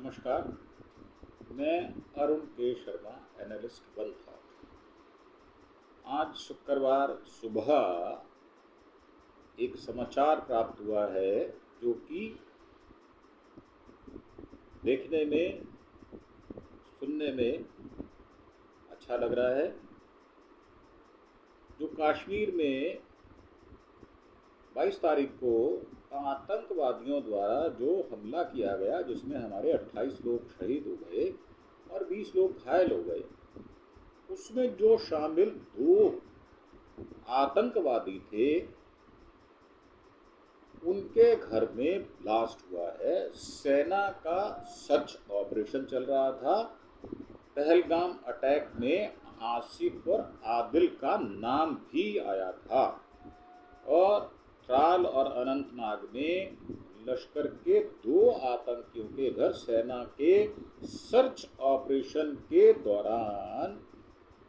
नमस्कार। मैं अरुण के शर्मा, एनालिस्ट वन थॉट। आज शुक्रवार सुबह एक समाचार प्राप्त हुआ है जो कि देखने में, सुनने में अच्छा लग रहा है। जो कश्मीर में 22 तारीख को आतंकवादियों द्वारा जो हमला किया गया, जिसमें हमारे 28 लोग शहीद हो गए और 20 लोग घायल हो गए, उसमें जो शामिल 2 आतंकवादी थे, उनके घर में ब्लास्ट हुआ है। सेना का सर्च ऑपरेशन चल रहा था। पहलगाम अटैक में आसिफ और आदिल का नाम भी आया था और त्राल और अनंतनाग में लश्कर के 2 आतंकियों के घर सेना के सर्च ऑपरेशन के दौरान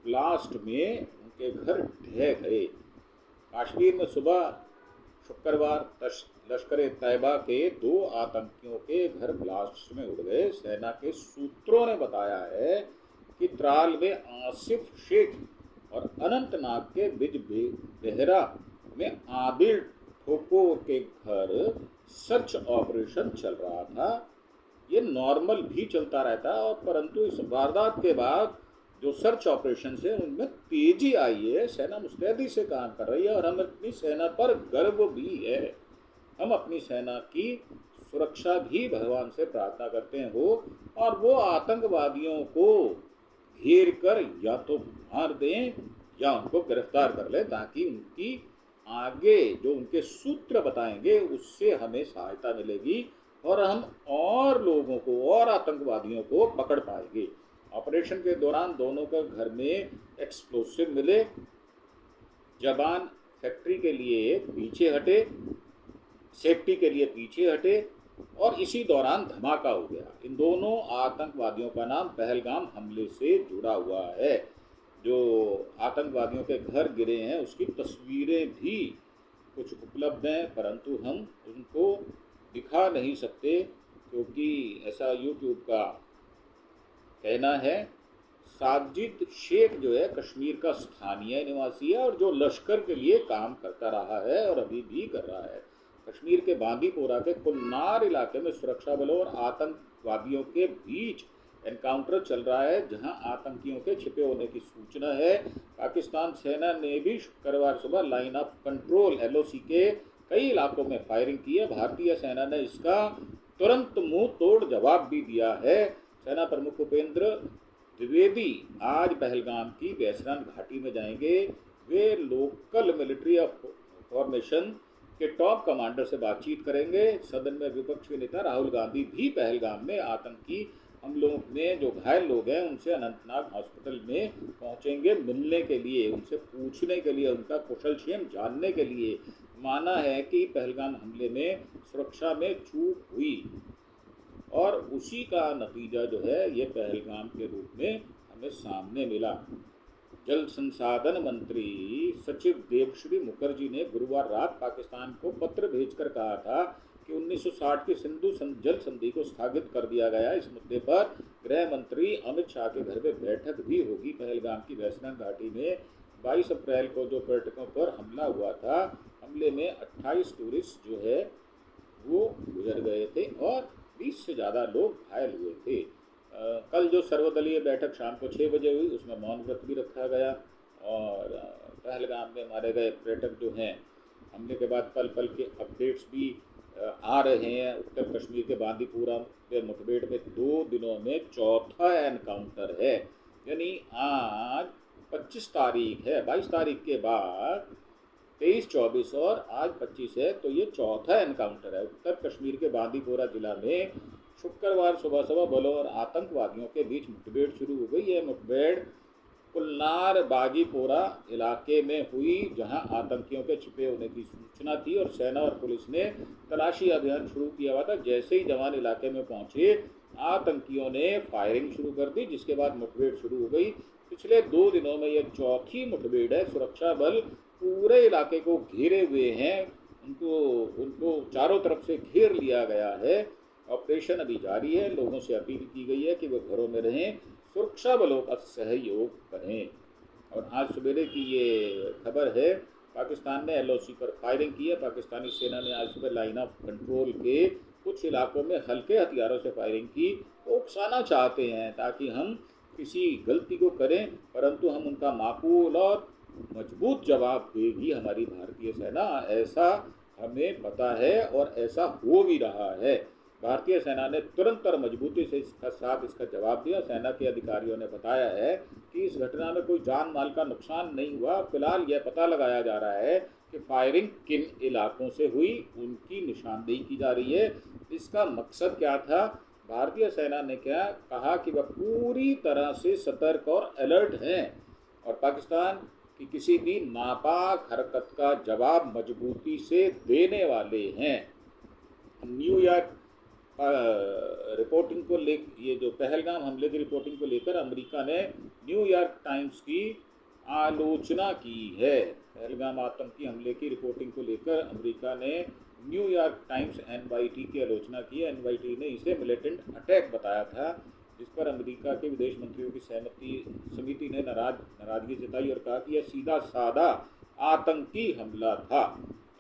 ब्लास्ट में उनके घर ढह गए। कश्मीर में सुबह शुक्रवार लश्कर तैयबा के 2 आतंकियों के घर ब्लास्ट में उड़ गए। सेना के सूत्रों ने बताया है कि त्राल में आसिफ शेख और अनंतनाग के बिज बेहरा में आदिल ठोको के घर सर्च ऑपरेशन चल रहा था। ये नॉर्मल भी चलता रहता है, और परंतु इस वारदात के बाद जो सर्च ऑपरेशन है उनमें तेजी आई है। सेना मुस्तैदी से काम कर रही है और हम अपनी सेना पर गर्व भी है। हम अपनी सेना की सुरक्षा भी भगवान से प्रार्थना करते हैं और वो आतंकवादियों को घेर कर या तो मार दें या उनको गिरफ्तार कर लें, ताकि उनकी आगे जो उनके सूत्र बताएंगे उससे हमें सहायता मिलेगी और हम और लोगों को और आतंकवादियों को पकड़ पाएंगे। ऑपरेशन के दौरान दोनों के घर में एक्सप्लोसिव मिले। जवान फैक्ट्री के लिए पीछे हटे, सेफ्टी के लिए पीछे हटे और इसी दौरान धमाका हो गया। इन दोनों आतंकवादियों का नाम पहलगाम हमले से जुड़ा हुआ है। जो आतंकवादियों के घर गिरे हैं उसकी तस्वीरें भी कुछ उपलब्ध हैं, परंतु हम उनको दिखा नहीं सकते क्योंकि ऐसा यूट्यूब का कहना है। साजिद शेख जो है कश्मीर का स्थानीय निवासी है और जो लश्कर के लिए काम करता रहा है और अभी भी कर रहा है। कश्मीर के बांदीपोरा के कुन्नार इलाके में सुरक्षा बलों और आतंकवादियों के बीच एनकाउंटर चल रहा है, जहां आतंकियों के छिपे होने की सूचना है। पाकिस्तान सेना ने भी शुक्रवार सुबह लाइन ऑफ कंट्रोल LOC के कई इलाकों में फायरिंग की है। भारतीय सेना ने इसका तुरंत मुंह तोड़ जवाब भी दिया है। सेना प्रमुख उपेंद्र द्विवेदी आज पहलगाम की वैसरन घाटी में जाएंगे। वे लोकल मिलिट्री फॉर्मेशन के टॉप कमांडर से बातचीत करेंगे। सदन में विपक्ष के नेता राहुल गांधी भी पहलगाम में आतंकी हमलों में जो घायल लोग हैं उनसे अनंतनाग हॉस्पिटल में पहुंचेंगे मिलने के लिए, उनसे पूछने के लिए, उनका कुशलक्षेम जानने के लिए। माना है कि पहलगाम हमले में सुरक्षा में चूक हुई और उसी का नतीजा जो है ये पहलगाम के रूप में हमें सामने मिला। जल संसाधन मंत्री सचिव देवश्री मुखर्जी ने गुरुवार रात पाकिस्तान को पत्र भेजकर कहा था कि 1960 की सिंधु जल संधि को स्थगित कर दिया गया। इस मुद्दे पर गृह मंत्री अमित शाह के घर में बैठक भी होगी। पहलगाम की वैसरन घाटी में 22 अप्रैल को जो पर्यटकों पर हमला हुआ था, हमले में 28 टूरिस्ट जो है वो गुजर गए थे और 20 से ज़्यादा लोग घायल हुए थे। कल जो सर्वदलीय बैठक शाम को 6 बजे हुई, उसमें मौन व्रत भी रखा गया और पहलगाम में मारे गए पर्यटक जो हैं, हमले के बाद पल पल के अपडेट्स भी आ रहे हैं। उत्तर कश्मीर के बांदीपुरा के मुठभेड़ में 2 दिनों में चौथा एनकाउंटर है। यानी आज 25 तारीख है, 22 तारीख के बाद 23, 24 और आज 25 है, तो ये चौथा एनकाउंटर है। उत्तर कश्मीर के बांदीपोरा जिला में शुक्रवार सुबह सुबह बलों और आतंकवादियों के बीच मुठभेड़ शुरू हो गई। है मुठभेड़ कुल्नार बाजीपोरा इलाके में हुई, जहां आतंकियों के छिपे होने की सूचना थी और सेना और पुलिस ने तलाशी अभियान शुरू किया हुआ था। जैसे ही जवान इलाके में पहुंचे, आतंकियों ने फायरिंग शुरू कर दी, जिसके बाद मुठभेड़ शुरू हो गई। पिछले 2 दिनों में यह चौथी मुठभेड़ है। सुरक्षा बल पूरे इलाके को घेरे हुए हैं, उनको चारों तरफ से घेर लिया गया है ऑपरेशन अभी जारी है। लोगों से अपील की गई है कि वो घरों में रहें, सुरक्षा बलों का सहयोग करें। और आज सवेरे की ये खबर है, पाकिस्तान ने LOC पर फायरिंग की है। पाकिस्तानी सेना ने आज सुबह लाइन ऑफ कंट्रोल के कुछ इलाकों में हल्के हथियारों से फायरिंग की। वो उकसाना चाहते हैं ताकि हम किसी गलती को करें, परंतु हम उनका माकूल और मजबूत जवाब देगी हमारी भारतीय सेना, ऐसा हमें पता है और ऐसा हो भी रहा है। भारतीय सेना ने तुरंत और मजबूती से इसका जवाब दिया। सेना के अधिकारियों ने बताया है कि इस घटना में कोई जान माल का नुकसान नहीं हुआ। फिलहाल यह पता लगाया जा रहा है कि फायरिंग किन इलाकों से हुई, उनकी निशानदेही की जा रही है। इसका मकसद क्या था? भारतीय सेना ने क्या कहा कि वह पूरी तरह से सतर्क और अलर्ट हैं और पाकिस्तान की किसी भी नापाक हरकत का जवाब मजबूती से देने वाले हैं। न्यूयॉर्क रिपोर्टिंग को ले ये जो पहलगाम हमले की रिपोर्टिंग को लेकर अमेरिका ने न्यूयॉर्क टाइम्स की आलोचना की है। पहलगाम आतंकी हमले की रिपोर्टिंग को लेकर अमेरिका ने न्यूयॉर्क टाइम्स NYT की आलोचना की है। NYT ने इसे मिलिटेंट अटैक बताया था, जिस पर अमेरिका के विदेश मंत्रियों की समिति ने नाराजगी जताई और कहा कि यह सीधा साधा आतंकी हमला था।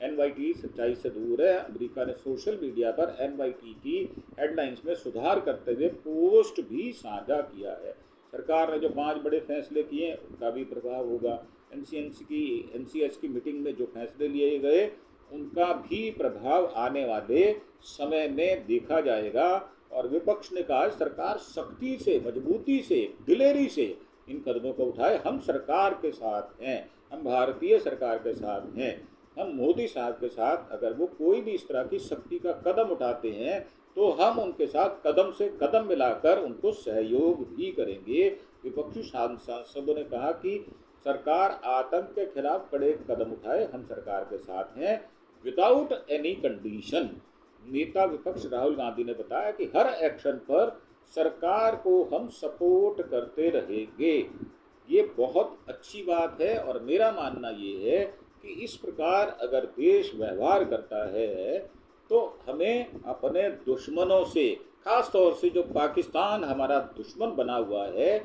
NYT सच्चाई से दूर है। अमेरिका ने सोशल मीडिया पर NYT की हेडलाइंस में सुधार करते हुए पोस्ट भी साझा किया है। सरकार ने जो 5 बड़े फैसले किए उनका भी प्रभाव होगा। NCS की मीटिंग में जो फैसले लिए गए उनका भी प्रभाव आने वाले समय में देखा जाएगा। और विपक्ष ने कहा सरकार सख्ती से, मजबूती से, दिलेरी से इन कदमों को उठाए। हम सरकार के साथ हैं, हम भारतीय सरकार के साथ हैं, हम मोदी साहब के साथ। अगर वो कोई भी इस तरह की सख्ती का कदम उठाते हैं तो हम उनके साथ कदम से कदम मिलाकर उनको सहयोग भी करेंगे। विपक्षी सांसदों ने कहा कि सरकार आतंक के खिलाफ कड़े कदम उठाए, हम सरकार के साथ हैं विदाउट एनी कंडीशन। नेता विपक्ष राहुल गांधी ने बताया कि हर एक्शन पर सरकार को हम सपोर्ट करते रहेंगे। ये बहुत अच्छी बात है और मेरा मानना ये है कि इस प्रकार अगर देश व्यवहार करता है तो हमें अपने दुश्मनों से, खास तौर से जो पाकिस्तान हमारा दुश्मन बना हुआ है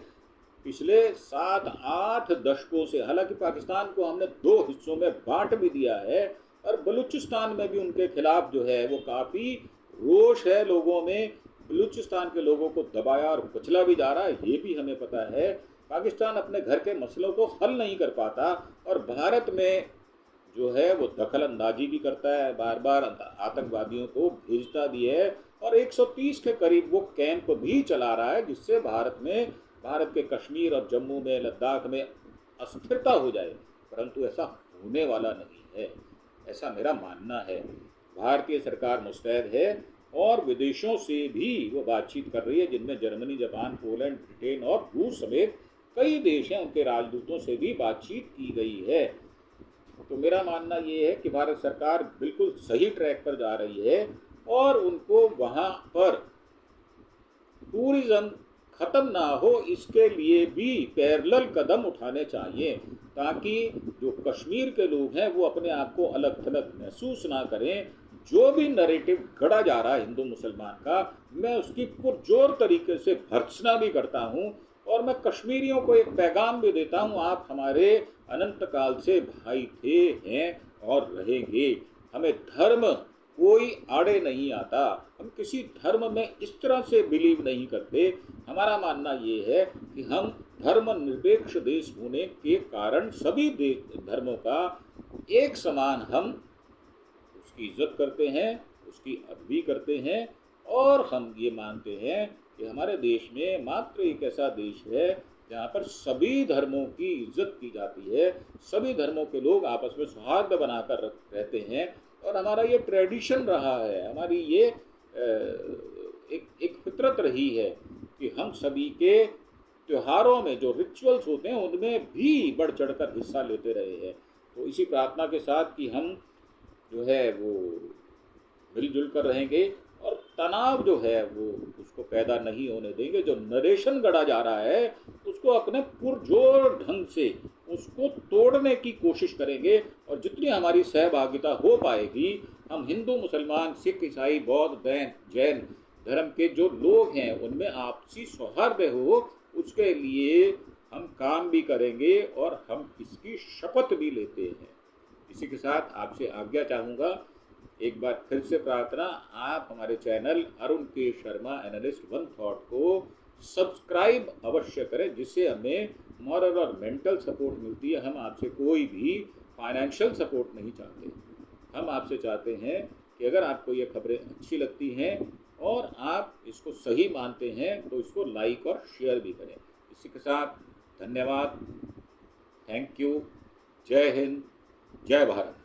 पिछले 7-8 दशकों से, हालांकि पाकिस्तान को हमने 2 हिस्सों में बांट भी दिया है और बलूचिस्तान में भी उनके खिलाफ जो है वो काफ़ी रोष है लोगों में। बलूचिस्तान के लोगों को दबाया और कुचला भी जा रहा है, ये भी हमें पता है। पाकिस्तान अपने घर के मसलों को हल नहीं कर पाता और भारत में जो है वो दखल अंदाजी भी करता है, बार बार आतंकवादियों को भेजता भी है और 130 के करीब वो कैंप भी चला रहा है, जिससे भारत के कश्मीर और जम्मू में, लद्दाख में अस्थिरता हो जाए। परंतु ऐसा होने वाला नहीं है, ऐसा मेरा मानना है। भारतीय सरकार मुस्तैद है और विदेशों से भी वो बातचीत कर रही है, जिनमें जर्मनी, जापान, पोलैंड, ब्रिटेन और रूस समेत कई देश हैं। उनके राजदूतों से भी बातचीत की गई है। तो मेरा मानना ये है कि भारत सरकार बिल्कुल सही ट्रैक पर जा रही है और उनको वहाँ पर टूरिज्म खत्म ना हो, इसके लिए भी पैरेलल कदम उठाने चाहिए, ताकि जो कश्मीर के लोग हैं वो अपने आप को अलग थलग महसूस ना करें। जो भी नैरेटिव गढ़ा जा रहा है हिंदू मुसलमान का, मैं उसकी पुरजोर तरीके से भर्त्सना भी करता हूँ और मैं कश्मीरियों को एक पैगाम भी देता हूँ, आप हमारे अनंत काल से भाई थे, हैं और रहेंगे। हमें धर्म कोई आड़े नहीं आता, हम किसी धर्म में इस तरह से बिलीव नहीं करते। हमारा मानना ये है कि हम धर्मनिरपेक्ष देश होने के कारण सभी धर्मों का एक समान हम उसकी इज्जत करते हैं, उसकी अदबी करते हैं और हम ये मानते हैं कि हमारे देश में मात्र एक ऐसा देश है जहाँ पर सभी धर्मों की इज्जत की जाती है, सभी धर्मों के लोग आपस में सौहार्द बनाकर रहते हैं और हमारा ये ट्रेडिशन रहा है, हमारी ये एक फितरत रही है कि हम सभी के त्योहारों में जो रिचुअल्स होते हैं उनमें भी बढ़ चढ़कर हिस्सा लेते रहे हैं। तो इसी प्रार्थना के साथ कि हम जो है वो मिलजुल कर रहेंगे और तनाव जो है वो उसको पैदा नहीं होने देंगे। जो नरेशन गढ़ा जा रहा है उसको अपने पुरजोर ढंग से उसको तोड़ने की कोशिश करेंगे और जितनी हमारी सहभागिता हो पाएगी, हम हिंदू, मुसलमान, सिख, ईसाई, बौद्ध, जैन धर्म के जो लोग हैं उनमें आपसी सौहार्द हो, उसके लिए हम काम भी करेंगे और हम इसकी शपथ भी लेते हैं। इसी के साथ आपसे आज्ञा चाहूँगा। एक बार फिर से प्रार्थना, आप हमारे चैनल अरुण के शर्मा एनालिस्ट वन थॉट को सब्सक्राइब अवश्य करें, जिससे हमें मॉरल और मेंटल सपोर्ट मिलती है। हम आपसे कोई भी फाइनेंशियल सपोर्ट नहीं चाहते। हम आपसे चाहते हैं कि अगर आपको ये खबरें अच्छी लगती हैं और आप इसको सही मानते हैं तो इसको लाइक और शेयर भी करें। इसी के साथ धन्यवाद, थैंक यू, जय हिंद, जय भारत।